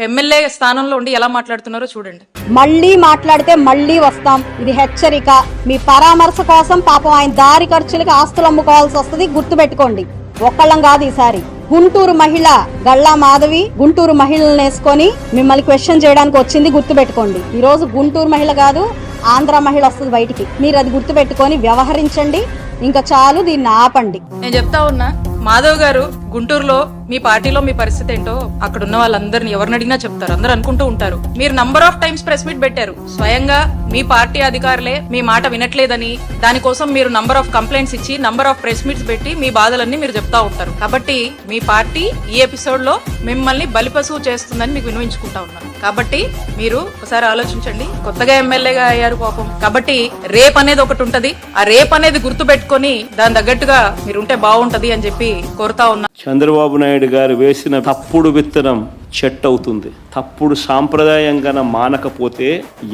MLA స్థానంలో ఉండి ఎలా మాట్లాడుతున్నారో చూడండి. మళ్ళీ మాట్లాడితే మళ్ళీ వస్తాం, ఇది హెచ్చరిక. మీ పరామర్శ కోసం పాపం ఆయన దారి ఖర్చులకి ఆస్తులు అమ్ముకోవాల్సి వస్తుంది, గుర్తుపెట్టుకోండి. ఒక్కళ్ళం కాదు ఈసారి. గుంటూరు మహిళ గళ్ళా మాధవి గుంటూరు మహిళలను వేసుకొని మిమ్మల్ని క్వశ్చన్ చేయడానికి వచ్చింది, గుర్తుపెట్టుకోండి. ఈ రోజు గుంటూరు మహిళ కాదు, ఆంధ్ర మహిళ వస్తుంది బయటికి. మీరు అది గుర్తుపెట్టుకొని వ్యవహరించండి. ఇంకా చాలు, దీన్ని ఆపండి. నేను చెప్తా ఉన్నా, మాధవ్ గారు గుంటూరులో మీ పార్టీలో మీ పరిస్థితి ఏంటో అక్కడ ఉన్న వాళ్ళందరినీ ఎవరిని అడిగినా చెప్తారు. అందరూ అనుకుంటూ ఉంటారు. మీరు number of times press meet పెట్టారు. స్వయంగా మీ పార్టీ అధికారులే మీ మాట వినట్లేదని, దానికోసం మీరు నంబర్ ఆఫ్ కంప్లైంట్స్ ఇచ్చి నంబర్ ఆఫ్ ప్రెస్ మీట్స్ పెట్టి మీ బాధలన్నీ మీరు చెప్తా ఉంటారు. కాబట్టి మీ పార్టీ ఈ ఎపిసోడ్ లో మిమ్మల్ని బలిపశువు చేస్తుందని మీకు వినవించుకుంటా ఉన్నాను. కాబట్టి మీరు ఒకసారి ఆలోచించండి. కొత్తగా ఎమ్మెల్యేగా అయ్యారు పాపం. కాబట్టి రేప్ అనేది ఒకటి ఉంటది. ఆ రేప్ అనేది గుర్తు పెట్టుకొని దాని తగ్గట్టుగా మీరు ఉంటే బాగుంటది అని చెప్పి కోరుతా ఉన్నా. చంద్రబాబు నాయుడు గారు వేసిన తప్పుడు విత్తనం చెట్టు అవుతుంది. తప్పుడు సాంప్రదాయం గన మానకపోతే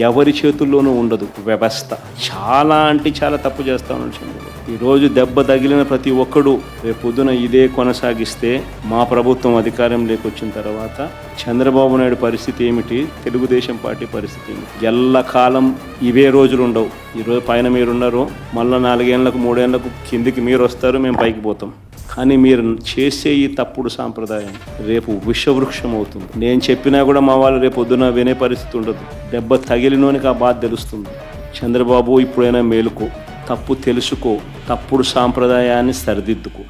ఎవరి చేతుల్లోనూ ఉండదు వ్యవస్థ. చాలా అంటే చాలా తప్పు చేస్తా ఉన్నాడు చంద్రబాబు. ఈరోజు దెబ్బ తగిలిన ప్రతి ఒక్కడు రేపు పొద్దున ఇదే కొనసాగిస్తే మా ప్రభుత్వం అధికారంలోకి వచ్చిన తర్వాత చంద్రబాబు నాయుడు పరిస్థితి ఏమిటి, తెలుగుదేశం పార్టీ పరిస్థితి ఏమిటి? ఎల్లకాలం ఇవే రోజులు ఉండవు. ఈరోజు పైన మీరున్నారు, మళ్ళీ 4 ఏళ్లకు 3 ఏళ్లకు కిందికి మీరు వస్తారు, మేము పైకి పోతాం. కానీ మీరు చేసే ఈ తప్పుడు సాంప్రదాయం రేపు విషవృక్షం అవుతుంది. నేను చెప్పినా కూడా మా వాళ్ళు రేపు పొద్దున వినే పరిస్థితి ఉండదు. దెబ్బ తగిలినోనికి ఆ బాధ తెలుస్తుంది. చంద్రబాబు ఇప్పుడైనా మేలుకో, తప్పు తెలుసుకో, తప్పుడు సాంప్రదాయాన్ని సరిదిద్దుకో.